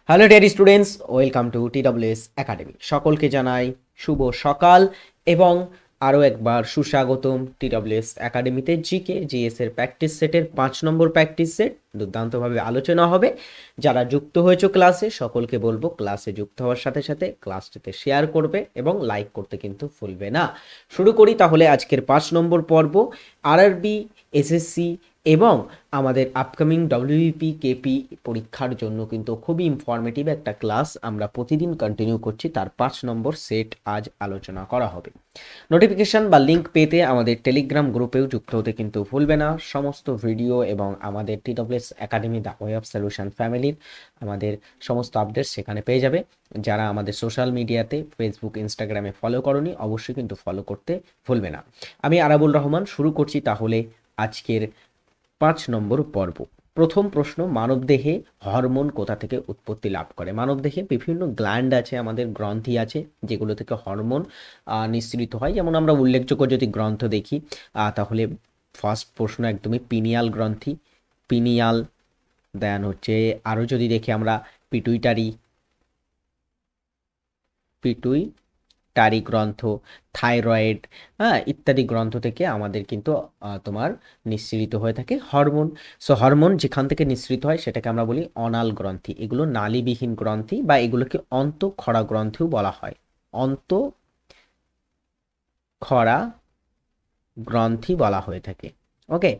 Hello dear students, welcome to TWS academy. সকলকে জানাই শুভ সকাল এবং আরও একবার সুস্বাগতম TWS একাডেমিতে। জিএস এর প্র্যাকটিস সেটের 5 নম্বর প্র্যাকটিস সেট দুর্দান্তভাবে আলোচনা হবে। যারা যুক্ত হয়েছো ক্লাসে, সকলকে বলবো ক্লাসে যুক্ত হওয়ার সাথে সাথে ক্লাসটিতে শেয়ার করবে এবং লাইক করতে কিন্তু ভুলবে না। শুরু করি তাহলে আজকের 5 নম্বর পর্ব। আরআরবি, এসএসসি এবং আমাদের আপকামিং WBP কেপি পরীক্ষার জন্য কিন্তু খুবই ইনফরমেটিভ একটা ক্লাস আমরা প্রতিদিন কন্টিনিউ করছি। তার 5 নম্বর সেট আজ আলোচনা করা হবে। নোটিফিকেশন বা লিঙ্ক পেতে আমাদের টেলিগ্রাম গ্রুপেও যুক্ত হতে কিন্তু ভুলবে না। সমস্ত ভিডিও এবং আমাদের TWS academy the way of solution ফ্যামিলির আমাদের সমস্ত আপডেটস সেখানে পেয়ে যাবে। যারা আমাদের সোশ্যাল মিডিয়াতে ফেসবুক, ইনস্টাগ্রামে ফলো করনি, অবশ্যই কিন্তু ফলো করতে ভুলবে না। আমি আরাবুল রহমান, শুরু করছি তাহলে আজকের 5 নম্বর পর্ব। প্রথম প্রশ্ন, মানবদেহে হরমোন কোথা থেকে উৎপত্তি লাভ করে? মানবদেহে বিভিন্ন গ্ল্যান্ড আছে, আমাদের গ্রন্থি আছে, যেগুলো থেকে হরমোন নিঃসৃত হয়। যেমন আমরা উল্লেখযোগ্য যদি গ্রন্থ দেখি তাহলে ফার্স্ট প্রশ্ন একদমই পিনিয়াল গ্রন্থি, পিনিয়াল। দেন হচ্ছে আরও যদি দেখি আমরা পিটুইটারি, পিটুইটারি গ্রন্থ, থাইরয়েড, ইত্যাদি গ্রন্থ থেকে আমাদের কিন্তু তোমার নিঃসৃত হয়ে থাকে হরমোন। সো হরমোন যেখান থেকে নিঃসৃত হয় সেটাকে আমরা বলি অনাল গ্রন্থি। এগুলো নালীবিহীন গ্রন্থি বা এগুলোকে অন্তঃক্ষরা গ্রন্থিও বলা হয়। অন্তঃক্ষরা গ্রন্থি বলা হয়ে থাকে। ওকে,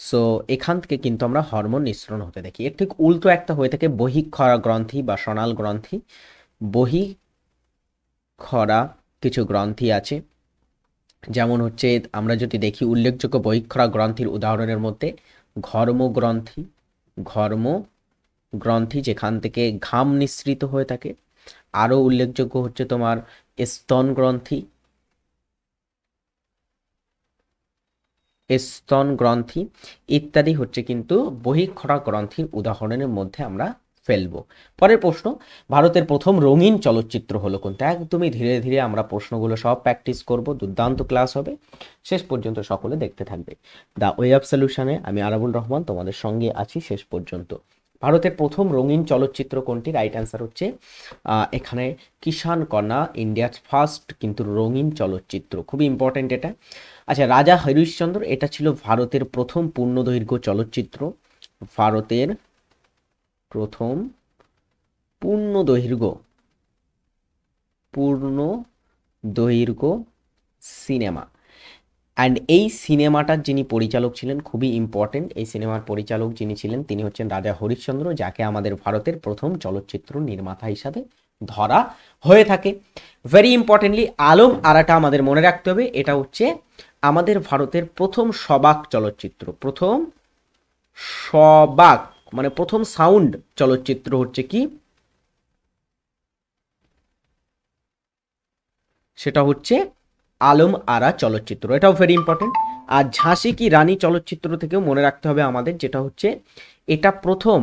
সো এখান থেকে কিন্তু আমরা হরমোন নিঃসরণ হতে দেখি। এর ঠিক উল্টো একটা হয়ে থাকে বহিঃক্ষরা গ্রন্থি বা সনাল গ্রন্থি। বহিঃক্ষরা কিছু গ্রন্থি আছে, যেমন হচ্ছে আমরা যদি দেখি উল্লেখযোগ্য বহিঃক্ষরা গ্রন্থির উদাহরণের মধ্যে ঘর্মগ্রন্থি, ঘর্মগ্রন্থি যেখান থেকে ঘাম নিঃসৃত হয়ে থাকে। আরও উল্লেখযোগ্য হচ্ছে তোমার স্তন গ্রন্থি, স্তন গ্রন্থি ইত্যাদি হচ্ছে কিন্তু বহিঃক্ষরা গ্রন্থির উদাহরণের মধ্যে আমরা ফেলবো। পরের প্রশ্ন, ভারতের প্রথম রঙিন চলচ্চিত্র হলো কোনটা? একদমই ধীরে ধীরে আমরা প্রশ্নগুলো সব প্র্যাকটিস করব, দুর্দান্ত ক্লাস হবে, শেষ পর্যন্ত সকলে দেখতে থাকবে। দ্য ওয়ে অফ সলিউশনে আমি আরাবুল রহমান তোমাদের সঙ্গে আছি শেষ পর্যন্ত। ভারতের প্রথম রঙিন চলচ্চিত্র কোনটি? রাইট অ্যান্সার হচ্ছে এখানে কিষাণ কন্যা, ইন্ডিয়ার ফার্স্ট কিন্তু রঙিন চলচ্চিত্র। খুবই ইম্পর্টেন্ট এটা। আচ্ছা, রাজা হরিশ্চন্দ্র এটা ছিল ভারতের প্রথম পূর্ণদৈর্ঘ্য চলচ্চিত্র। ভারতের প্রথম পূর্ণদৈর্ঘ্য সিনেমা। অ্যান্ড এই সিনেমাটার যিনি পরিচালক ছিলেন, খুবই ইম্পর্টেন্ট, এই সিনেমার পরিচালক যিনি ছিলেন তিনি হচ্ছেন রাজা হরিশ্চন্দ্র, যাকে আমাদের ভারতের প্রথম চলচ্চিত্র নির্মাতা হিসাবে ধরা হয়ে থাকে। ভেরি ইম্পর্টেন্টলি আলম আরাটা আমাদের মনে রাখতে হবে, এটা হচ্ছে আমাদের ভারতের প্রথম সবাক চলচ্চিত্র। প্রথম সবাক মানে প্রথম সাউন্ড চলচ্চিত্র হচ্ছে কি? সেটা হচ্ছে আলম আরা চলচ্চিত্র। এটাও ভেরি ইম্পর্টেন্ট। আর ঝাঁসি কি রানী চলচ্চিত্র থেকেও মনে রাখতে হবে আমাদের, যেটা হচ্ছে এটা প্রথম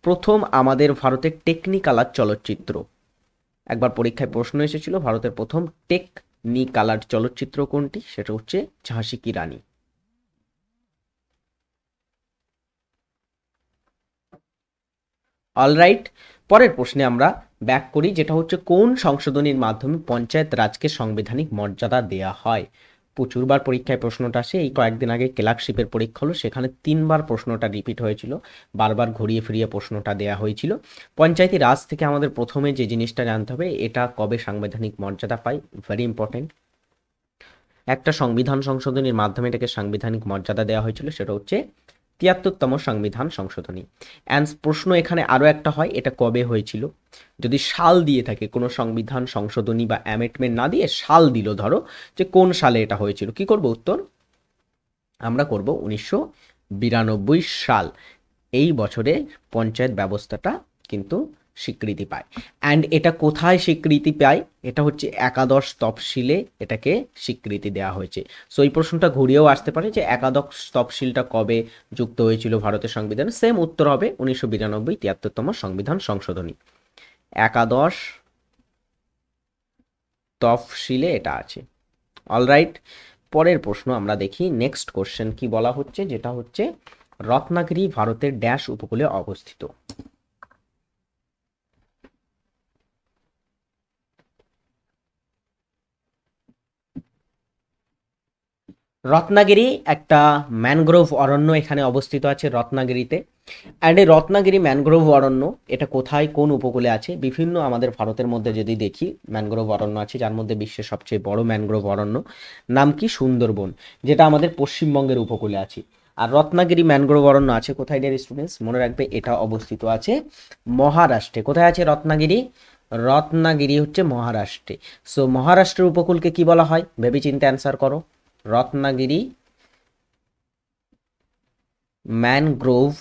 প্রথম আমাদের ভারতের টেকনিকালার চলচ্চিত্র। একবার পরীক্ষায় প্রশ্ন এসেছিল ভারতের প্রথম টেকনিকালার চলচ্চিত্র কোনটি, সেটা হচ্ছে ঝাঁসি কি রানী। অলরাইট, পরের প্রশ্নে আমরা ব্যাক করি, যেটা হচ্ছে কোন সংশোধনীর মাধ্যমে পঞ্চায়েত রাজকে সাংবিধানিক মর্যাদা দেয়া হয়? প্রচুরবার পরীক্ষায় প্রশ্নটা আসে। এই কয়েকদিন আগে ক্লার্কশিপের পরীক্ষা হলো, সেখানে 3বার প্রশ্নটা রিপিট হয়েছিল, বারবার ঘুরিয়ে ফিরিয়ে প্রশ্নটা দেয়া হয়েছিল। পঞ্চায়েতি রাজ থেকে আমাদের প্রথমে যে জিনিসটা জানতে হবে, এটা কবে সাংবিধানিক মর্যাদা পায়। ভেরি ইম্পর্টেন্ট, একটা সংবিধান সংশোধনীর মাধ্যমে এটাকে সাংবিধানিক মর্যাদা দেওয়া হয়েছিল, সেটা হচ্ছে ৭৩তম সংবিধান সংশোধনী। অ্যান্ড প্রশ্ন এখানে আরও একটা হয়, এটা কবে হয়েছিল? যদি সাল দিয়ে থাকে, কোনো সংবিধান সংশোধনী বা অ্যামেন্ডমেন্ট না দিয়ে সাল দিল, ধরো যে কোন সালে এটা হয়েছিল, কি করব? উত্তর আমরা করব 1992 সাল। এই বছরে পঞ্চায়েত ব্যবস্থাটা কিন্তু স্বীকৃতি পায়। অ্যান্ড এটা কোথায় স্বীকৃতি পায়? এটা হচ্ছে একাদশ তফসিলে এটাকে স্বীকৃতি দেওয়া হয়েছে। সো এই প্রশ্নটা ঘুরিয়েও আসতে পারে যে একাদশ তফসিলটা কবে যুক্ত হয়েছিল ভারতের সংবিধানে। সেম উত্তর হবে 1992 ৭৩তম সংবিধান সংশোধনী। একাদশ তফসিলে এটা আছে। অলরাইট, পরের প্রশ্ন আমরা দেখি। নেক্সট কোশ্চেন কি বলা হচ্ছে, যেটা হচ্ছে রত্নাগিরি ভারতের ড্যাশ উপকূলে অবস্থিত। রত্নাগিরি একটা ম্যানগ্রোভ অরণ্য এখানে অবস্থিত আছে রত্নাগিরিতে। অ্যান্ড এই রত্নাগিরি ম্যানগ্রোভ অরণ্য এটা কোথায় কোন উপকূলে আছে? বিভিন্ন আমাদের ভারতের মধ্যে যদি দেখি ম্যানগ্রোভ অরণ্য আছে, যার মধ্যে বিশ্বের সবচেয়ে বড় ম্যানগ্রোভ অরণ্য নাম কি? সুন্দরবন, যেটা আমাদের পশ্চিমবঙ্গের উপকূলে আছে। আর রত্নাগিরি ম্যানগ্রোভ অরণ্য আছে কোথায় ডিয়ার স্টুডেন্টস? মনে রাখবে এটা অবস্থিত আছে মহারাষ্ট্রে। কোথায় আছে রত্নাগিরি? রত্নাগিরি হচ্ছে মহারাষ্ট্রে। সো মহারাষ্ট্রের উপকূলকে কি বলা হয়? ভেবে চিন্তে অ্যান্সার করো। রত্নাগিরি ম্যানগ্রোভ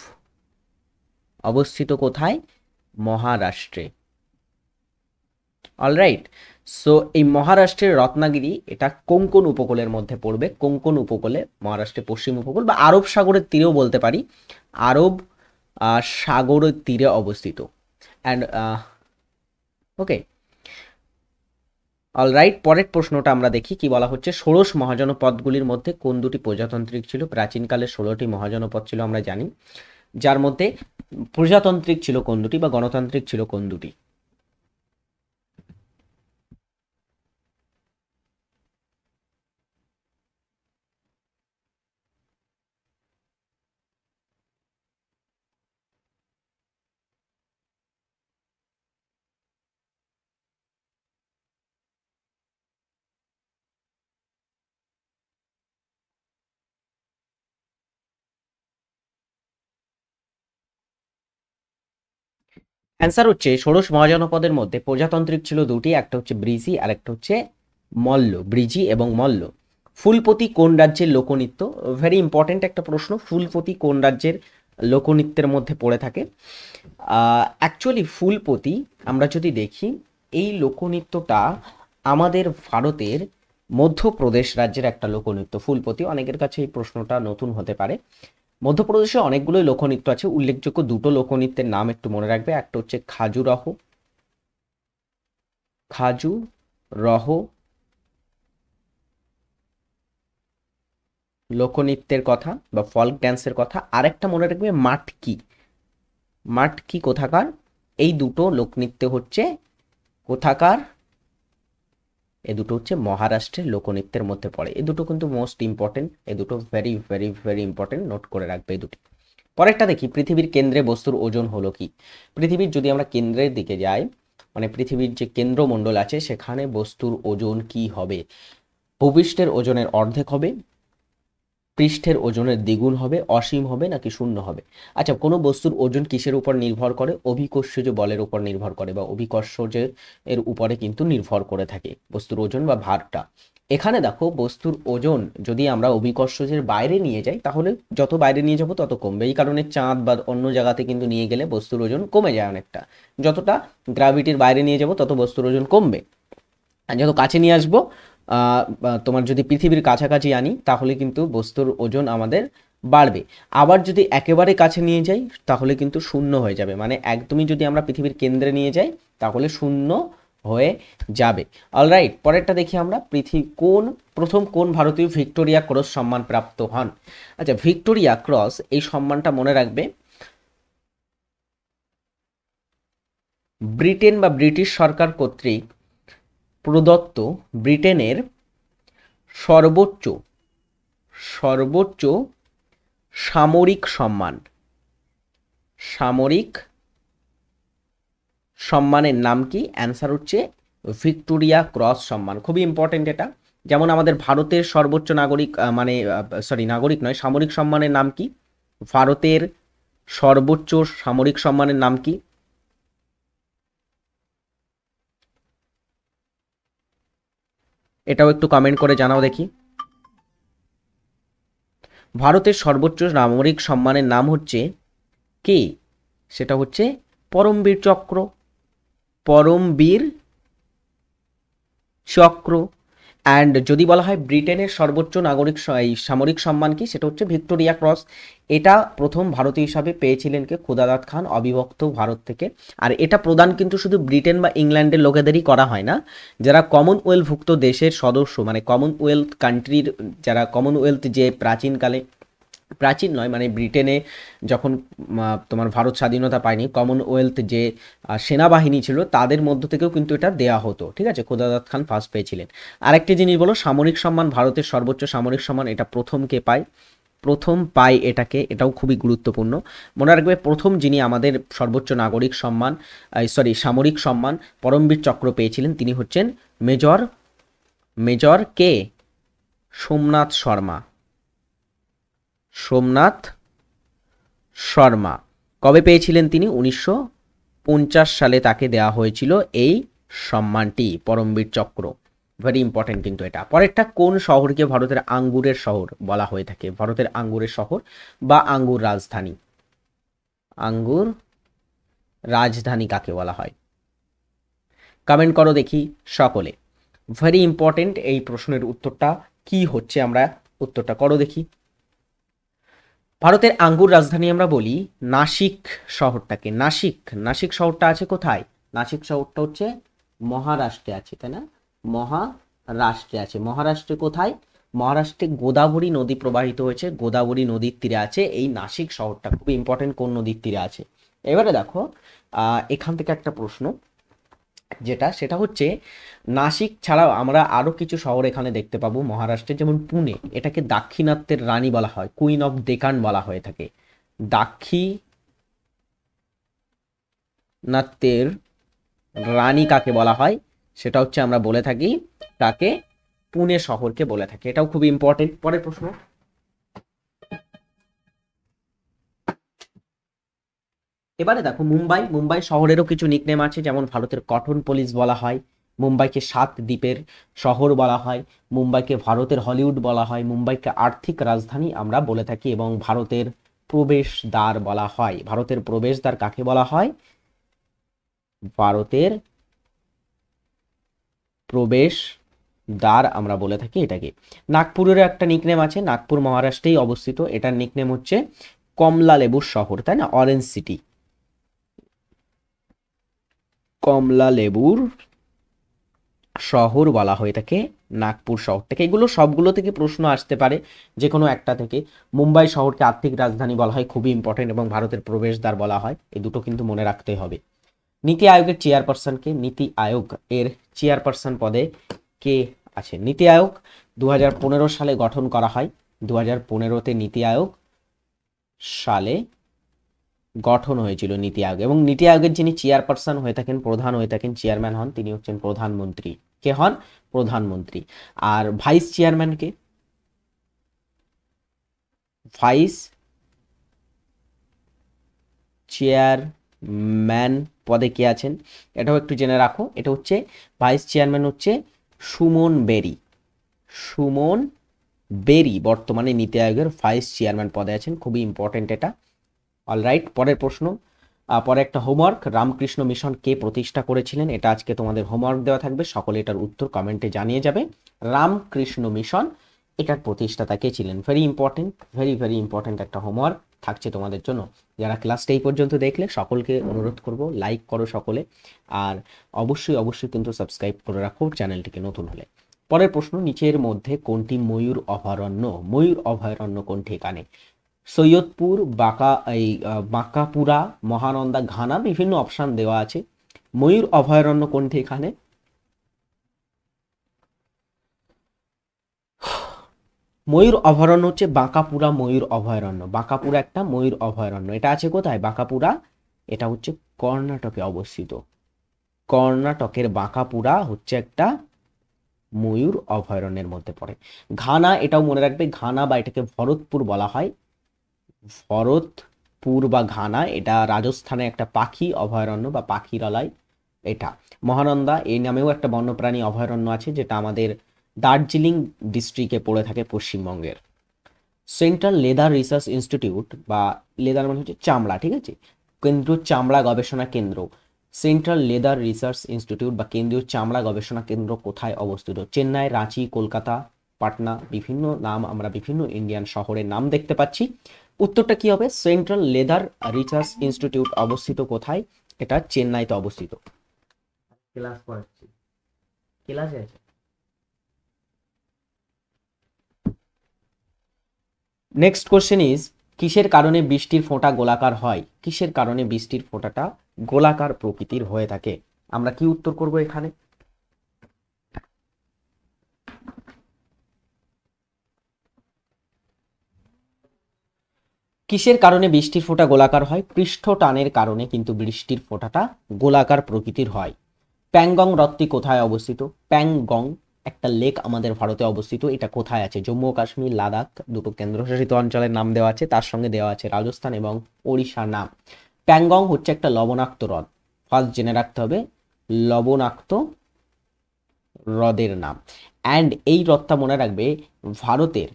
অবস্থিত কোথায়? মহারাষ্ট্রে। অলরাইট। সো এই মহারাষ্ট্রের রত্নাগিরি এটা কোঙ্কণ উপকূলের মধ্যে পড়বে। কোঙ্কণ উপকূলে, মহারাষ্ট্রের পশ্চিম উপকূল বা আরব সাগরের তীরেও বলতে পারি, আরব সাগরের তীরে অবস্থিত। অ্যান্ড ওকে, অলরাইট, পরের প্রশ্নটা আমরা দেখি কি বলা হচ্ছে। ষোড়শ মহাজনপদগুলির মধ্যে কোন দুটি প্রজাতান্ত্রিক ছিল? প্রাচীনকালে 16টি মহাজনপদ ছিল আমরা জানি, যার মধ্যে প্রজাতান্ত্রিক ছিল কোন দুটি বা গণতান্ত্রিক ছিল কোন দুটি? অ্যান্সার হচ্ছে ষোড়শ মহাজনপদের মধ্যে প্রজাতান্ত্রিক ছিল দুটি, একটা হচ্ছে ব্রিজি আর একটা হচ্ছে মল্ল। ব্রিজি এবং মল্ল। ফুলপতি কোন রাজ্যের লোকনৃত্য? ভেরি ইম্পর্টেন্ট একটা প্রশ্ন। ফুলপতি কোন রাজ্যের লোকনৃত্যের মধ্যে পড়ে থাকে? অ্যাকচুয়ালি ফুলপতি আমরা যদি দেখি, এই লোকনৃত্যটা আমাদের ভারতের মধ্যপ্রদেশ রাজ্যের একটা লোকনৃত্য। ফুলপতি, অনেকের কাছে এই প্রশ্নটা নতুন হতে পারে। মধ্যপ্রদেশে অনেকগুলোই লোকনৃত্য আছে, উল্লেখযোগ্য দুটো লোকনৃত্যের নাম একটু মনে রাখবে। একটা হচ্ছে খাজুরহ লোকনৃত্যের কথা বা ফল্ক ড্যান্সের কথা। আরেকটা মনে রাখবে মাটকি কোথাকার? এই দুটো লোকনৃত্য হচ্ছে কোথাকার? এই দুটো হচ্ছে মহারাষ্ট্রের লোকনৃত্যের মধ্যে পড়ে। এই দুটো কিন্তু মোস্ট ইম্পর্টেন্ট, এই দুটো very very very important, note করে রাখবে এই দুটি। পরেরটা দেখি, পৃথিবীর কেন্দ্রে বস্তুর ওজন হলো কি? পৃথিবীর যদি আমরা কেন্দ্রের দিকে যাই, মানে পৃথিবীর যে কেন্দ্রমণ্ডল আছে সেখানে বস্তুর ওজন কি হবে? ভূপৃষ্ঠের ওজনের অর্ধেক হবে, পৃষ্ঠের ওজনের দ্বিগুণ হবে, অসীম হবে নাকি শূন্য হবে? আচ্ছা, কোনো বস্তুর ওজন কিসের উপর নির্ভর করে? অভিকর্ষজ বলের উপর নির্ভর করে, বা অভিকর্ষজের এর উপরে কিন্তু নির্ভর করে থাকে বস্তুর ওজন বা ভারটা। এখানে দেখো, বস্তুর ওজন যদি আমরা অভিকর্ষজের বাইরে নিয়ে যাই, তাহলে যত বাইরে নিয়ে যাব তত কমবে। এই কারণে চাঁদ বা অন্য জায়গাতে কিন্তু নিয়ে গেলে বস্তুর ওজন কমে যায় অনেকটা। যতটা গ্র্যাভিটির বাইরে নিয়ে যাব তত বস্তুর ওজন কমবে। আর যত কাছে নিয়ে আসবো, তোমার যদি পৃথিবীর কাছাকাছি আনি, তাহলে কিন্তু বস্তুর ওজন আমাদের বাড়বে। আবার যদি একেবারে কাছে নিয়ে যাই, তাহলে কিন্তু শূন্য হয়ে যাবে। মানে একদমই যদি আমরা পৃথিবীর কেন্দ্রে নিয়ে যাই, তাহলে শূন্য হয়ে যাবে। অলরাইট, পরেরটা দেখি আমরা। প্রথম কোন ভারতীয় ভিক্টোরিয়া ক্রস সম্মান প্রাপ্ত হন? আচ্ছা, ভিক্টোরিয়া ক্রস এই সম্মানটা মনে রাখবে ব্রিটেন বা ব্রিটিশ সরকার কর্তৃক প্রদত্ত ব্রিটেনের সর্বোচ্চ সামরিক সম্মানের নাম কি? অ্যান্সার হচ্ছে ভিক্টোরিয়া ক্রস সম্মান। খুবই ইম্পর্টেন্ট এটা। যেমন আমাদের ভারতের সর্বোচ্চ নাগরিক নয়, সামরিক সম্মানের নাম কি? ভারতের সর্বোচ্চ সামরিক সম্মানের নাম কি? এটাও একটু কমেন্ট করে জানাও দেখি। ভারতের সর্বোচ্চ সামরিক সম্মানের নাম হচ্ছে কি? সেটা হচ্ছে পরমবীর চক্র। অ্যান্ড যদি বলা হয় ব্রিটেনের সর্বোচ্চ সামরিক সম্মান কি, সেটা হচ্ছে ভিক্টোরিয়া ক্রস। এটা প্রথম ভারতীয় হিসাবে পেয়েছিলেন কে? খুদাদাদ খান, অবিভক্ত ভারত থেকে। আর এটা প্রদান কিন্তু শুধু ব্রিটেন বা ইংল্যান্ডের লোকেদেরই করা হয় না, যারা কমনওয়েলথভুক্ত দেশের সদস্য, মানে কমনওয়েলথ কান্ট্রির, যারা কমনওয়েলথ যে প্রাচীনকালে প্রাচীন নয়, মানে ব্রিটেনে যখন তোমার ভারত স্বাধীনতা পায়নি, কমনওয়েলথ যে সেনাবাহিনী ছিল তাদের মধ্য থেকেও কিন্তু এটা দেয়া হতো, ঠিক আছে। খোদাদাদ খান ফার্স্ট পেয়েছিলেন। আরেকটি জিনিস বলো, সামরিক সম্মান, ভারতের সর্বোচ্চ সামরিক সম্মান এটা প্রথম কে পায়? প্রথম পায় এটাকে, এটাও খুবই গুরুত্বপূর্ণ। মনে রাখবে, প্রথম যিনি আমাদের সর্বোচ্চ নাগরিক সম্মান, সামরিক সম্মান পরমবীর চক্র পেয়েছিলেন তিনি হচ্ছেন মেজর মেজর কে? সোমনাথ শর্মা। সোমনাথ শর্মা। কবে পেয়েছিলেন তিনি? 1950 সালে তাকে দেওয়া হয়েছিল এই সম্মানটি, পরমবীর চক্র। ভেরি ইম্পর্টেন্ট কিন্তু এটা। পরেরটা, কোন শহরকে ভারতের আঙ্গুরের শহর বলা হয়ে থাকে? ভারতের আঙ্গুরের শহর বা আঙ্গুর রাজধানী। আঙ্গুর রাজধানী কাকে বলা হয়? কমেন্ট করো দেখি সকলে। ভেরি ইম্পর্টেন্ট এই প্রশ্নের উত্তরটা কি হচ্ছে, আমরা উত্তরটা করো দেখি। ভারতের আঙ্গুর রাজধানী আমরা বলি নাসিক শহরটাকে। নাসিক, নাসিক শহরটা আছে কোথায়? নাসিক শহরটা হচ্ছে মহারাষ্ট্রে আছে, তাই না? মহারাষ্ট্রে আছে। মহারাষ্ট্রে কোথায়? মহারাষ্ট্রে গোদাবরী নদী প্রবাহিত হয়েছে, গোদাবরী নদীর তীরে আছে এই নাসিক শহরটা। খুব ইম্পর্টেন্ট, কোন নদীর তীরে আছে। এবারে দেখো, এখান থেকে একটা প্রশ্ন যেটা, সেটা হচ্ছে নাসিক ছাড়াও আমরা আরো কিছু শহর এখানে দেখতে পাবো মহারাষ্ট্রে, যেমন পুনে, এটাকে দাক্ষিণাত্যের রানী বলা হয়, কুইন অফ ডেকান বলা হয়ে থাকে। দাক্ষিণাত্যের রানী কাকে বলা হয়? সেটা হচ্ছে আমরা বলে থাকি তাকে পুনে শহরকে বলে থাকি। এটাও খুব ইম্পর্টেন্ট। পরের প্রশ্ন, এবারে দেখো মুম্বাই। মুম্বাই শহরেরও কিছু নিকনেম আছে, যেমন ভারতের কটন পলিশ বলা হয়, মুম্বাইকে 7 দ্বীপের শহর বলা হয়, মুম্বাইকে ভারতের হলিউড বলা হয়, মুম্বাইকে আর্থিক রাজধানী আমরা বলে থাকি, এবং ভারতের প্রবেশদ্বার বলা হয়। ভারতের প্রবেশদ্বার কাকে বলা হয়? ভারতের প্রবেশদ্বার আমরা বলে থাকি এটাকে। নাগপুরেরও একটা নিকনেম আছে, নাগপুর মহারাষ্ট্রেই অবস্থিত, এটার নিকনেম হচ্ছে কমলা লেবুর শহর, তাই না? অরেঞ্জ সিটি, কমলা লেবুর শহর বলা হয়ে থাকে নাগপুর শহরটাকে। এগুলো সবগুলো থেকে প্রশ্ন আসতে পারে, যে কোনো একটা থেকে। মুম্বাই শহরকে আর্থিক রাজধানী বলা হয়, খুবই ইম্পর্টেন্ট, এবং ভারতের প্রবেশদ্বার বলা হয়। এই দুটো কিন্তু মনে রাখতে হবে। নীতি আয়োগের চেয়ারপারসনকে? নীতি আয়োগ এর চেয়ারপারসন পদে কে আছে? নীতি আয়োগ 2015 সালে গঠন করা হয়। 2015-তে নীতি আয়োগ সালে গঠন হয়েছিল নীতি আয়োগ, এবং নীতি আয়োগের যিনি চেয়ারপারসন হয়ে থাকেন, প্রধান হয়ে থাকেন, চেয়ারম্যান হন, তিনি হচ্ছেন প্রধানমন্ত্রী। কে হন? প্রধানমন্ত্রী। আর ভাইস চেয়ারম্যানকে? ভাইস চেয়ারম্যান পদে কে আছেন? এটাও একটু জেনে রাখো। এটা হচ্ছে ভাইস চেয়ারম্যান হচ্ছে সুমন বেরি। সুমন বেরি বর্তমানে নীতি আয়োগের ভাইস চেয়ারম্যান পদে আছেন, খুবই ইম্পর্টেন্ট এটা। অলরাইট, পরের প্রশ্ন। পরে একটা হোমওয়ার্ক, রামকৃষ্ণ মিশন কে প্রতিষ্ঠা করেছিলেন? এটা আজকে তোমাদের হোমওয়ার্ক দেওয়া থাকবে, সকলে এটার উত্তর কমেন্টে জানিয়ে যাবে। রামকৃষ্ণ মিশন, এটার প্রতিষ্ঠাতা কে ছিলেন? Very important, very very important একটা হোমওয়ার্ক থাকছে তোমাদের জন্য। যারা ক্লাসটা এই পর্যন্ত দেখলে সকলকে অনুরোধ করব লাইক করো সকলে, আর অবশ্যই অবশ্যই কিন্তু সাবস্ক্রাইব করে রাখো চ্যানেলটিকে নতুন হলে। পরের প্রশ্ন, নিচের মধ্যে কোনটি ময়ূর অভয়ারণ্য? ময়ূর অভয়ারণ্য কোনটি এখানে? সৈয়দপুর, বাঁকাপুরা, মহানন্দা, ঘানা, বিভিন্ন অপশন দেওয়া আছে। ময়ূর অভয়ারণ্য কোনটি এখানে? ময়ূর অভয়ারণ্য হচ্ছে বাঁকাপুরা ময়ূর অভয়ারণ্য। বাঁকাপুরা একটা ময়ূর অভয়ারণ্য, এটা আছে কোথায়? বাঁকাপুরা, এটা হচ্ছে কর্ণাটকে অবস্থিত। কর্ণাটকের বাঁকাপুরা হচ্ছে একটা ময়ূর অভয়ারণ্যের মধ্যে পড়ে। ঘানা, এটাও মনে রাখবে, ঘানা বা এটাকে ভরতপুর বলা হয়। ভরতপুর বা ঘানা, এটা রাজস্থানে একটা পাখি অভয়ারণ্য বা পাখিরালয় এটা। মহানন্দা, এই নামেও একটা বন্যপ্রাণী অভয়ারণ্য আছে, যেটা আমাদের দার্জিলিং ডিস্ট্রিক্টে পড়ে থাকে পশ্চিমবঙ্গের। সেন্ট্রাল লেদার রিসার্চ ইনস্টিটিউট, বা লেদার মানে হচ্ছে চামড়া, ঠিক আছে, কেন্দ্রীয় চামড়া গবেষণা কেন্দ্র। সেন্ট্রাল লেদার রিসার্চ ইনস্টিটিউট বা কেন্দ্রীয় চামড়া গবেষণা কেন্দ্র কোথায় অবস্থিত? চেন্নাই, রাঁচি, কলকাতা, পাটনা, বিভিন্ন নাম আমরা বিভিন্ন ইন্ডিয়ান শহরের নাম দেখতে পাচ্ছি। উত্তরটা কি হবে? সেন্ট্রাল লেদার রিসার্চ ইনস্টিটিউট অবস্থিত কোথায়? এটা চেন্নাইতে অবস্থিত। ক্লাস পড়াচ্ছি, ক্লাসে আছে। নেক্সট কোশ্চেন ইজ, কিসের কারণে বৃষ্টির ফোঁটা গোলাকার হয়? কিসের কারণে বৃষ্টির ফোঁটাটা গোলাকার প্রকৃতির হয়ে থাকে? আমরা কি উত্তর করব এখানে? কিসের কারণে বৃষ্টির ফোঁটা গোলাকার হয়? পৃষ্ঠ টানের কারণে কিন্তু বৃষ্টির ফোঁটাটা গোলাকার প্রকৃতির হয়। প্যাংগং হ্রদটি কোথায় অবস্থিত? প্যাংগং একটা লেক আমাদের ভারতে অবস্থিত। এটা কোথায় আছে? জম্মু ও কাশ্মীর, লাদাখ দুটো কেন্দ্রশাসিত অঞ্চলের নাম দেওয়া আছে, তার সঙ্গে দেওয়া আছে রাজস্থান এবং ওড়িশার নাম। প্যাংগং হচ্ছে একটা লবণাক্ত হ্রদ। ফার্স্ট জেনে রাখতে হবে লবণাক্ত হ্রদের নাম। অ্যান্ড এই হ্রদটা মনে রাখবে ভারতের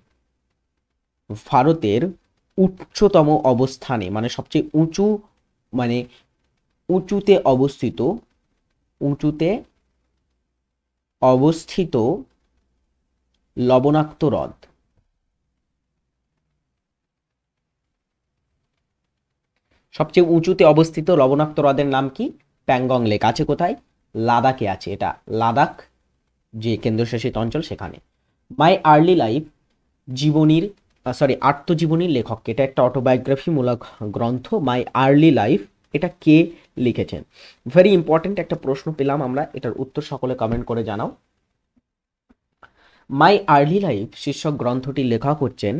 ভারতের উচ্চতম অবস্থানে, মানে সবচেয়ে উঁচু, মানে উঁচুতে অবস্থিত, উঁচুতে অবস্থিত লবণাক্ত হ্রদ। সবচেয়ে উঁচুতে অবস্থিত লবণাক্ত হ্রদের নাম কি? প্যাংগং লেক। আছে কোথায়? লাদাখে আছে। এটা লাদাখ যে কেন্দ্রশাসিত অঞ্চল সেখানে। মাই আর্লি লাইফ জীবনীর আত্মজীবনীর লেখক, এটা একটা অটোবায়োগ্রাফিমূলক গ্রন্থ। মাই আর্লি লাইফ এটা কে লিখেছেন? ভেরি ইম্পর্টেন্ট একটা প্রশ্ন পেলাম আমরা, এটার উত্তর সকলে কমেন্ট করে জানাও। মাই আর্লি লাইফ শীর্ষক গ্রন্থটির লেখক হচ্ছেন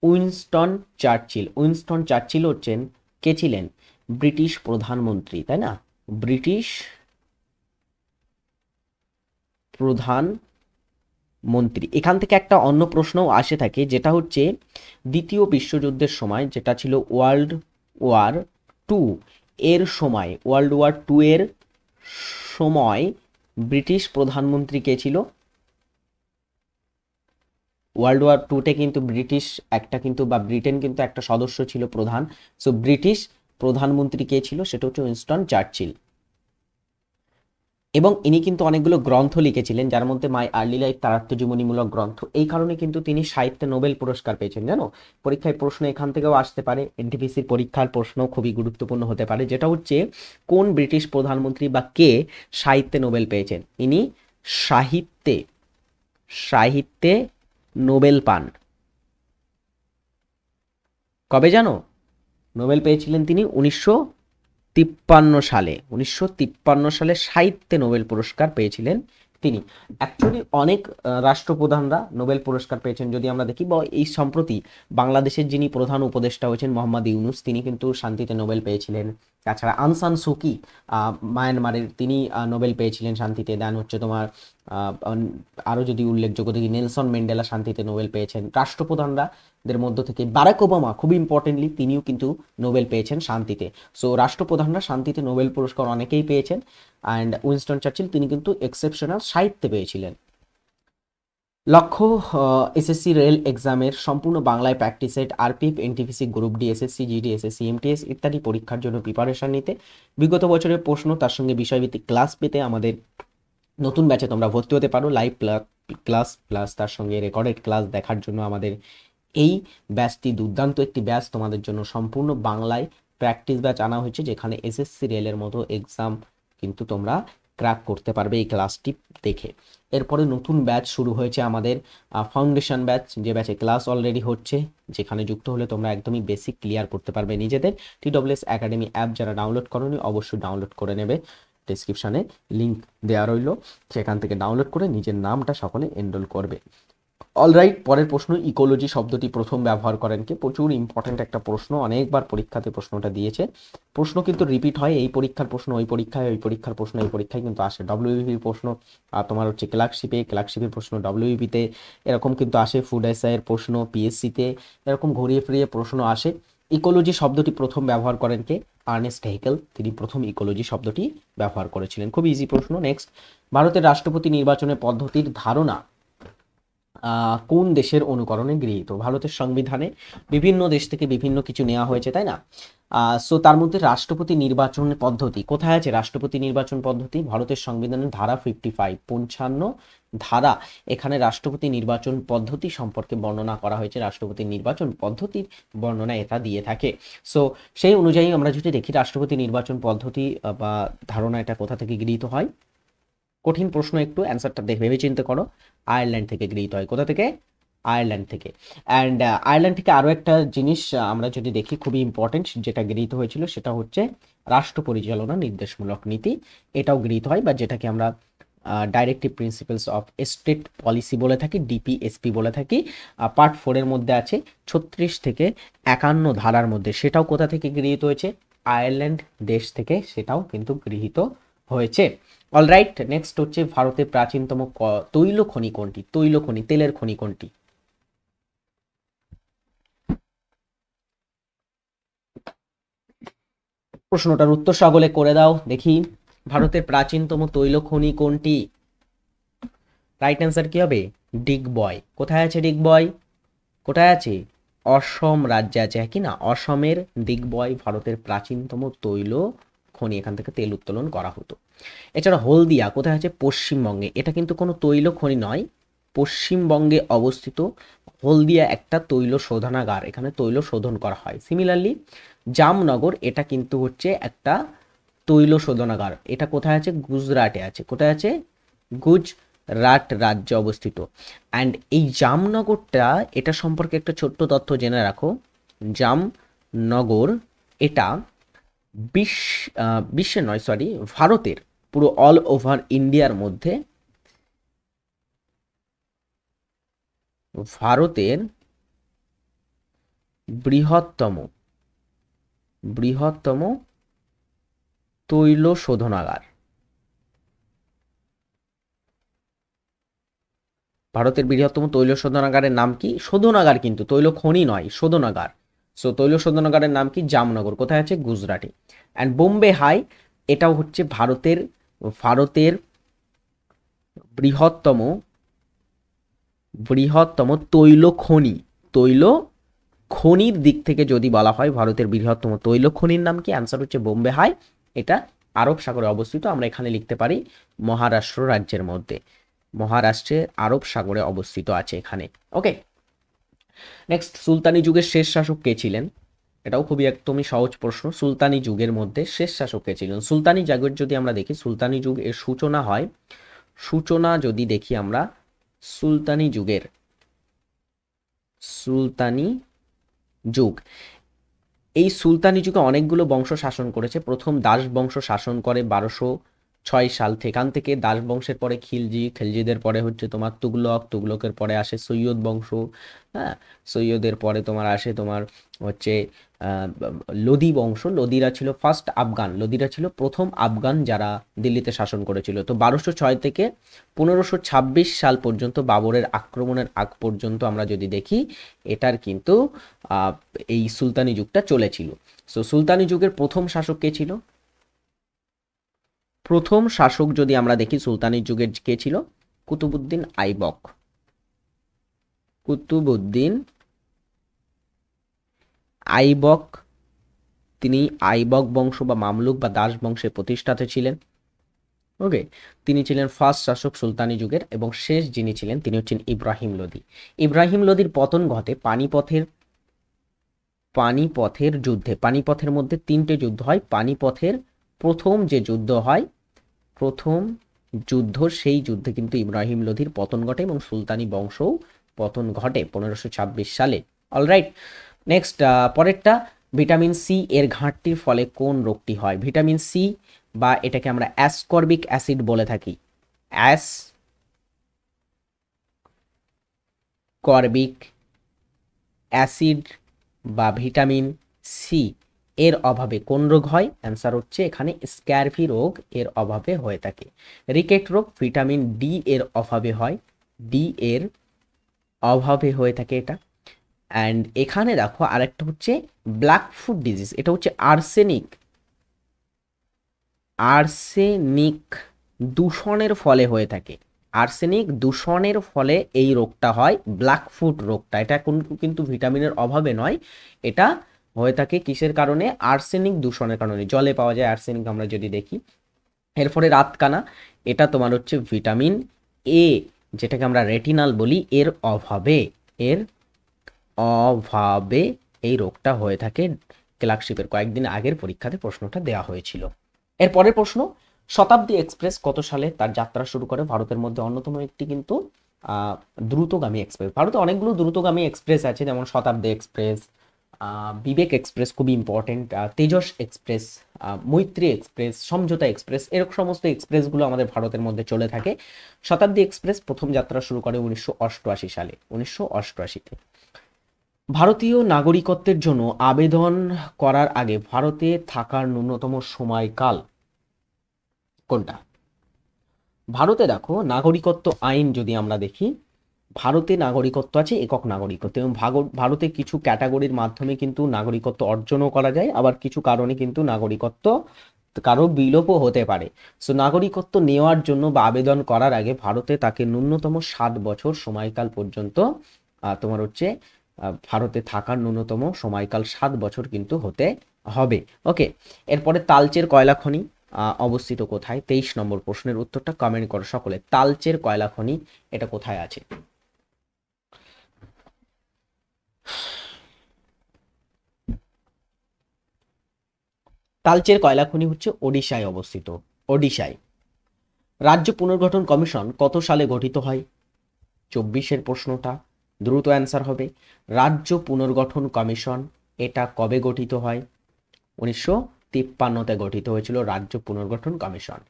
উইনস্টন চার্চিল। উইনস্টন চার্চিল হচ্ছেন কে ছিলেন? ব্রিটিশ প্রধানমন্ত্রী, তাই না? ব্রিটিশ প্রধানমন্ত্রী। এখান থেকে একটা অন্য প্রশ্নও আসে থাকে, যেটা হচ্ছে দ্বিতীয় বিশ্বযুদ্ধের সময়, যেটা ছিল ওয়ার্ল্ড ওয়ার টু এর সময়, ওয়ার্ল্ড ওয়ার টু এর সময় ব্রিটিশ প্রধানমন্ত্রী কে ছিল? ওয়ার্ল্ড ওয়ার টুতে কিন্তু ব্রিটিশ একটা কিন্তু বা ব্রিটেন কিন্তু একটা সদস্য ছিল প্রধান। সো ব্রিটিশ প্রধানমন্ত্রী কে ছিল? সেটা হচ্ছে উইনস্টন চার্চিল। এবং ইনি কিন্তু অনেকগুলো গ্রন্থ লিখেছিলেন, যার মধ্যে মাই আর্লি লাইফ তার আত্মজীবনীমূলক গ্রন্থ। এই কারণে কিন্তু তিনি সাহিত্যে নোবেল পুরস্কার পেয়েছেন। জানো, পরীক্ষায় প্রশ্ন এখান থেকেও আসতে পারে, এনটিপিসির পরীক্ষার প্রশ্ন খুবই গুরুত্বপূর্ণ হতে পারে, যেটা হচ্ছে কোন ব্রিটিশ প্রধানমন্ত্রী বা কে সাহিত্যে নোবেল পেয়েছেন? ইনি সাহিত্যে সাহিত্যে নোবেল পান। কবে জানো? নোবেল পেয়েছিলেন তিনি 1953 সালে। 1953 সালে সাহিত্যে নোবেল পুরস্কার পেয়েছিলেন তিনি। অ্যাকচুয়ালি অনেক রাষ্ট্রপ্রধানরা নোবেল পুরস্কার পেয়েছেন। যদি আমরা দেখি, বা এই সম্প্রতি বাংলাদেশের যিনি প্রধান উপদেষ্টা হয়েছেন মোহাম্মদ ইউনূস, তিনি কিন্তু শান্তিতে নোবেল পেয়েছিলেন। তাছাড়া আং সান সু কি মায়ানমারের, তিনি নোবেল পেয়েছিলেন শান্তিতে। দেন হচ্ছে তোমার আরও যদি উল্লেখযোগ্য দেখি, নেলসন ম্যান্ডেলা শান্তিতে নোবেল পেয়েছেন। রাষ্ট্রপ্রধানরা দের মধ্য থেকে বারাক ওবামা, খুবই ইম্পর্টেন্টলি, তিনিও কিন্তু নোবেল পেয়েছেন শান্তিতে। সো রাষ্ট্রপ্রধানরা শান্তিতে নোবেল পুরস্কার অনেকেই পেয়েছেন। অ্যান্ড উইনস্টন চার্চিল তিনি কিন্তু এক্সেপশনাল সাহিত্যে পেয়েছিলেন। লক্ষ্য এসএসসি রেল এক্সামের সম্পূর্ণ বাংলায় practice set, RPF, NTPC, group D, SSC GD, SSC MTS ইত্যাদি পরীক্ষার জন্য প্রিপারেশন নিতে, বিগত বছরের প্রশ্ন তার সঙ্গে বিষয়ভিত্তিক ক্লাস পেতে আমাদের নতুন ব্যাচে তোমরা ভর্তি হতে পারো। লাইভ ক্লাস প্লাস তার সঙ্গে রেকর্ডেড ক্লাস দেখার জন্য আমাদের এই ব্যাচটি দুর্দান্ত একটি ব্যাচ, তোমাদের জন্য সম্পূর্ণ বাংলায় প্র্যাকটিস ব্যাচ আনা হয়েছে, যেখানে এসএসসি রেলের মতো এক্সাম কিন্তু তোমরা ক্র্যাক করতে পারবে এই ক্লাসটি দেখে। এরপরে নতুন ব্যাচ শুরু হয়েছে আমাদের ফাউন্ডেশন ব্যাচ, যে ব্যাচে ক্লাস অলরেডি হচ্ছে, যেখানে যুক্ত হলে তোমরা একদমই বেসিক ক্লিয়ার করতে পারবে নিজেদের। TWS একাডেমি অ্যাপ যারা ডাউনলোড করোনি অবশ্যই ডাউনলোড করে নেবে, ডেসক্রিপশানে লিঙ্ক দেওয়া রইল, সেখান থেকে ডাউনলোড করে নিজের নামটা সকলে এনরোল করবে। অলরাইট, পরের প্রশ্ন, ইকোলজি শব্দটি প্রথম ব্যবহার করেন কে? প্রচুর ইম্পর্টেন্ট একটা প্রশ্ন, অনেকবার পরীক্ষাতে প্রশ্নটা দিয়েছে। প্রশ্ন কিন্তু রিপিট হয়, এই পরীক্ষার প্রশ্ন ওই পরীক্ষায়, ওই পরীক্ষার প্রশ্ন এই পরীক্ষায় কিন্তু আসে। ডব্লিউবিপির প্রশ্ন আর তোমার হচ্ছে ক্লার্কশিপের প্রশ্ন ডব্লিউবিপিতে এরকম কিন্তু আসে। ফুড এসআইয়ের প্রশ্ন পিএসসিতে এরকম ঘুরিয়ে ফিরিয়ে প্রশ্ন আসে। ইকোলজি শব্দটি প্রথম ব্যবহার করেন কে? আর্নেস্ট হেকেল, তিনি প্রথম ইকোলজি শব্দটি ব্যবহার করেছিলেন। খুব ইজি প্রশ্ন। নেক্সট, ভারতের রাষ্ট্রপতি নির্বাচনের পদ্ধতির ধারণা কোন দেশের অনুকরণে গৃহীত? ভারতের সংবিধানে বিভিন্ন দেশ থেকে বিভিন্ন কিছু নেওয়া হয়েছে, তাই না? সো তার মধ্যে রাষ্ট্রপতি নির্বাচন পদ্ধতি কোথায় আছে? রাষ্ট্রপতি নির্বাচন পদ্ধতি ভারতের সংবিধানের ধারা 55, 55 ধারা, এখানে রাষ্ট্রপতি নির্বাচন পদ্ধতি সম্পর্কে বর্ণনা করা হয়েছে। রাষ্ট্রপতি নির্বাচন পদ্ধতির বর্ণনা এটা দিয়ে থাকে। সো সেই অনুযায়ী আমরা যদি দেখি রাষ্ট্রপতি নির্বাচন পদ্ধতি বা ধারণা এটা কোথা থেকে গৃহীত হয়? কঠিন প্রশ্ন একটু, অ্যান্সারটা ভেবে চিন্তে করো। আয়ারল্যান্ড থেকে গৃহীত হয়। কোথা থেকে? আয়ারল্যান্ড থেকে। অ্যান্ড আয়ারল্যান্ড থেকে আরও একটা জিনিস আমরা যদি দেখি খুবই ইম্পর্টেন্ট যেটা গৃহীত হয়েছিল, সেটা হচ্ছে রাষ্ট্র পরিচালনা নির্দেশমূলক নীতি। এটাও গৃহীত হয়, বা যেটাকে আমরা directive principles of state policy বলে থাকি, ডিপিএসপি বলে থাকি। পার্ট 4 এর মধ্যে আছে 36 থেকে 51 ধারার মধ্যে। সেটাও কোথা থেকে গৃহীত হয়েছে? আয়ারল্যান্ড দেশ থেকে সেটাও কিন্তু গৃহীত হয়েছে। অলরাইট, নেক্সট হচ্ছে ভারতের প্রাচীনতম তৈল খনি কোনটি? তৈল খনি, তেলের খনি কোনটি? প্রশ্নটার উত্তর সকলে করে দাও দেখি। ভারতের প্রাচীনতম তৈল খনি কোনটি? রাইট অ্যান্সার কি হবে? ডিগবয়। কোথায় আছে ডিগবয়? কোথায় আছে? অসম রাজ্যে আছে, কি না? অসমের দিগবয় ভারতের প্রাচীনতম তৈল খনি, এখান থেকে তেল উত্তোলন করা হতো। এছাড়া হলদিয়া কোথায় আছে? পশ্চিমবঙ্গে। এটা কিন্তু কোনো তৈল খনি নয়, পশ্চিমবঙ্গে অবস্থিত হলদিয়া একটা তৈল শোধনাগার, এখানে তৈল শোধন করা হয়। সিমিলারলি জামনগর, এটা কিন্তু হচ্ছে একটা তৈল শোধনাগার, এটা কোথায় আছে? গুজরাটে আছে। কোথায় আছে? গুজরাট রাজ্যে অবস্থিত। অ্যান্ড এই জামনগরটা, এটা সম্পর্কে একটা ছোট্ট তথ্য জেনে রাখো। জামনগর এটা বিশ্বের নয়, সরি, ভারতের, পুরো অল ওভার ইন্ডিয়ার মধ্যে ভারতের বৃহত্তম তৈল শোধনাগার। ভারতের বৃহত্তম তৈল শোধনাগারের নাম কি? শোধনাগার কিন্তু, তৈল খনি নয়, শোধনাগার। সো তৈল শোধনাগারের নাম কি? জামনগর। কোথায় আছে? গুজরাটে। অ্যান্ড বোম্বে হাই, এটাও হচ্ছে ভারতের বৃহত্তম তৈল খনি। তৈল খনির দিক থেকে যদি বলা হয় ভারতের বৃহত্তম তৈল খনির নাম কি? অ্যান্সার হচ্ছে বোম্বে হাই। এটা আরব সাগরে অবস্থিত। আমরা এখানে লিখতে পারি মহারাষ্ট্র রাজ্যের মধ্যে, মহারাষ্ট্রের আরব সাগরে অবস্থিত আছে এখানে। ওকে, নেক্সট, সুলতানি যুগের শেষ শাসক কে ছিলেন? এটাও খুবই একদমই সহজ প্রশ্ন। সুলতানি যুগের মধ্যে শেষ শাসক কে ছিলেন? সুলতানি যুগের যদি আমরা দেখি, সুলতানি যুগ এর সূচনা হয়, সূচনা যদি দেখি আমরা সুলতানি যুগ, এই সুলতানি যুগে অনেকগুলো বংশ শাসন করেছে। প্রথম দাস বংশ শাসন করে 1206 সাল। সেখান থেকে দাস বংশের পরে খিলজিদের পরে হচ্ছে তোমার তুগলকের পরে আসে সৈয়দ বংশ। হ্যাঁ, সৈয়দের পরে তোমার আসে তোমার হচ্ছে লোদি বংশ। লোদিরা ছিল ফার্স্ট আফগান, লোদিরা ছিল প্রথম আফগান যারা দিল্লিতে শাসন করেছিল। তো 1206 থেকে 1526 সাল পর্যন্ত, বাবরের আক্রমণের আগ পর্যন্ত আমরা যদি দেখি, এটার কিন্তু এই সুলতানি যুগটা চলেছিল। সো সুলতানি যুগের প্রথম শাসক কে ছিল? প্রথম শাসক যদি আমরা দেখি সুলতানি যুগের, কে ছিল? কুতুবউদ্দিন আইবক। কুতুবউদ্দিন আইবক, তিনি আইবক বংশ বা মামলুক বা দাস বংশের প্রতিষ্ঠাতা ছিলেন। ওকে, তিনি ছিলেন ফার্স্ট শাসক সুলতানি যুগের। এবং শেষ যিনি ছিলেন তিনি হচ্ছেন ইব্রাহিম লোদি। ইব্রাহিম লোদির পতন ঘটে পানিপথের যুদ্ধে। পানিপথের মধ্যে 3টে যুদ্ধ হয়। পানিপথের প্রথম যে যুদ্ধ হয়, প্রথম যুদ্ধ, সেই যুদ্ধে কিন্তু ইব্রাহিম লোদির পতন ঘটে এবং সুলতানি বংশও পতন ঘটে 1526 সালে। অলরাইট, নেক্সট, পরেরটা, ভিটামিন সি এর ঘাটতির ফলে কোন রোগটি হয়? ভিটামিন সি, বা এটাকে আমরা অ্যাসকর্বিক অ্যাসিড বলে থাকি, অ্যাসকর্বিক অ্যাসিড বা ভিটামিন সি এর অভাবে কোন রোগ হয়? অ্যান্সার হচ্ছে এখানে স্ক্যারভি রোগ এর অভাবে হয়ে থাকে। রিকেট রোগ ভিটামিন ডি এর অভাবে হয়, ডি এর অভাবে হয়ে থাকে এটা। অ্যান্ড এখানে দেখো আরেকটা হচ্ছে ব্ল্যাক ফুট ডিজিজ, এটা হচ্ছে আর্সেনিক দূষণের ফলে হয়ে থাকে। আর্সেনিক দূষণের ফলে এই রোগটা হয়, ব্ল্যাক ফুট রোগটা। এটা কিন্তু ভিটামিনের অভাবে নয়, এটা হয়ে থাকে কিসের কারণে? আর্সেনিক দূষণের কারণে। জলে পাওয়া যায় আর্সেনিক আমরা যদি দেখি। এরপরে রাতকানা, এটা তোমার হচ্ছে ভিটামিন এ, যেটাকে আমরা রেটিনাল বলি, এর অভাবে এই রোগটা হয়ে থাকে। ক্লার্কশিপের কয়েকদিন আগের পরীক্ষাতে প্রশ্নটা দেওয়া হয়েছিল। এর পরের প্রশ্ন, শতাব্দী এক্সপ্রেস কত সালে তার যাত্রা শুরু করে? ভারতের মধ্যে অন্যতম একটি কিন্তু দ্রুতগামী এক্সপ্রেস। ভারতে অনেকগুলো দ্রুতগামী এক্সপ্রেস আছে, যেমন শতাব্দী এক্সপ্রেস, বিবেক এক্সপ্রেস খুবই ইম্পর্টেন্ট, তেজস এক্সপ্রেস, মৈত্রী এক্সপ্রেস, সমঝোতা এক্সপ্রেস, এরকম সমস্ত এক্সপ্রেসগুলো আমাদের ভারতের মধ্যে চলে থাকে। শতাব্দী এক্সপ্রেস প্রথম যাত্রা শুরু করে 1988 সালে, 1988-তে। ভারতীয় নাগরিকত্বের জন্য আবেদন করার আগে ভারতে থাকার ন্যূনতম সময়কাল কোনটা? ভারতে দেখো নাগরিকত্ব আইন যদি আমরা দেখি, ভারতে নাগরিকত্ব আছে একক নাগরিকত্ব, এবং ভারতে কিছু ক্যাটাগরির মাধ্যমে কিন্তু নাগরিকত্ব অর্জনও করা যায়, আবার কিছু কারণে কিন্তু নাগরিকত্ব কারো বিলোপও হতে পারে। সো নাগরিকত্ব নেওয়ার জন্য বা আবেদন করার আগে ভারতে তাকে ন্যূনতম 7 বছর সময়কাল পর্যন্ত তোমার হচ্ছে ভারতে থাকার ন্যূনতম সময়কাল 7 বছর কিন্তু হতে হবে। ওকে, এরপরে তালচের কয়লা খনি অবস্থিত কোথায়? 23 নম্বর প্রশ্নের উত্তরটা কমেন্ট করো সকলে। তালচের কয়লা খনি এটা কোথায় আছে? তালচের কয়লা খনি হচ্ছে ওড়িশায় অবস্থিত, ওড়িশায়। রাজ্য পুনর্গঠন কমিশন কত সালে গঠিত হয়? 24-এর প্রশ্নটা দ্রুত অ্যান্সার হবে। রাজ্য পুনর্গঠন কমিশন এটা কবে গঠিত হয়? 1953-তে গঠিত হয়েছিল রাজ্য পুনর্গঠন কমিশন।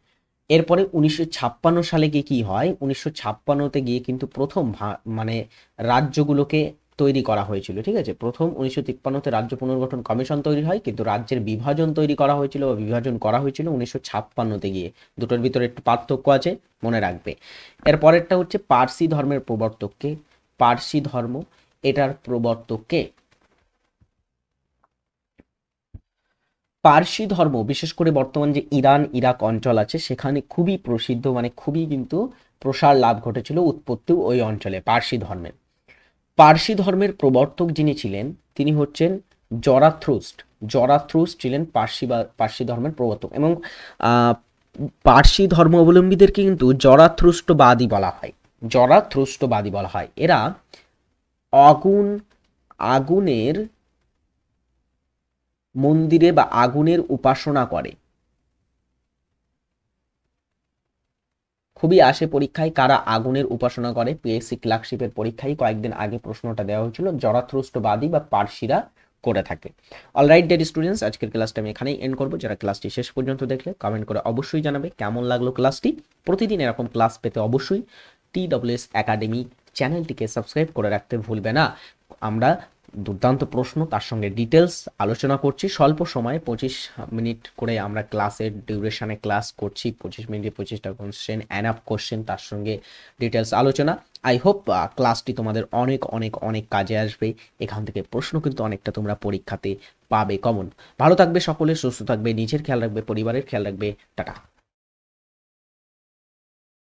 এরপরে 1956 সালে গিয়ে কি হয়? 1956-তে গিয়ে কিন্তু প্রথম মানে রাজ্যগুলোকে তৈরি করা হয়েছিল, ঠিক আছে। প্রথম 1953-তে রাজ্য পুনর্গঠন কমিশন তৈরি হয়, কিন্তু রাজ্যের বিভাজন তৈরি করা হয়েছিল বা বিভাজন করা হয়েছিল 1956-তে গিয়ে। দুটোর ভিতরে একটু পার্থক্য আছে, মনে রাখবে। এরপরেরটা হচ্ছে পার্সি ধর্মের প্রবর্তককে। পার্সি ধর্ম এটার প্রবর্তককে। পার্সি ধর্ম বিশেষ করে বর্তমান যে ইরান ইরাক অঞ্চল আছে সেখানে খুবই প্রসিদ্ধ, মানে খুবই কিন্তু প্রসার লাভ ঘটেছিল, উৎপত্তিও ওই অঞ্চলে পার্সি ধর্মের। পার্সি ধর্মের প্রবর্তক যিনি ছিলেন তিনি হচ্ছেন জরাথ্রুস্ট। জরাথ্রুস্ট ছিলেন পার্সি ধর্মের প্রবর্তক, এবং পার্সি ধর্মাবলম্বীদেরকে কিন্তু জরাথ্রুষ্টবাদী বলা হয়। জরাথ্রুষ্টবাদী বলা হয়। এরা আগুনের মন্দিরে বা আগুনের উপাসনা করে। খুবই আসে পরীক্ষায় কারা আগুনের উপাসনা করে। পিএসসি ক্লার্কশিপের পরীক্ষায় কয়েকদিন আগে প্রশ্নটা দেওয়া হয়েছিল, জরাথ্রুষ্টবাদী বা পার্সিরা করে থাকে। অলরাইট ডিয়ার স্টুডেন্টস, আজকের ক্লাসটা আমি এখানেই এন্ড করবো। যারা ক্লাসটি শেষ পর্যন্ত দেখলে কমেন্ট করে অবশ্যই জানাবে কেমন লাগলো ক্লাসটি। প্রতিদিন এরকম ক্লাস পেতে অবশ্যই TWS একাডেমি চ্যানেলটিকে সাবস্ক্রাইব করে রাখতে ভুলবে না। আমরা দুর্দান্ত প্রশ্ন তার সঙ্গে ডিটেলস আলোচনা করছি স্বল্প সময়ে, 25 মিনিট করে আমরা ক্লাসের ডিউরেশনে ক্লাস করছি। 25 মিনিটে 25টা কোশ্চেন, অ্যানাপ কোশ্চেন, তার সঙ্গে ডিটেলস আলোচনা। আই হোপ ক্লাসটি তোমাদের অনেক অনেক অনেক কাজে আসবে। এখান থেকে প্রশ্ন কিন্তু অনেকটা তোমরা পরীক্ষাতে পাবে কমন। ভালো থাকবে সকলে, সুস্থ থাকবে, নিজের খেয়াল রাখবে, পরিবারের খেয়াল রাখবে। টাটা।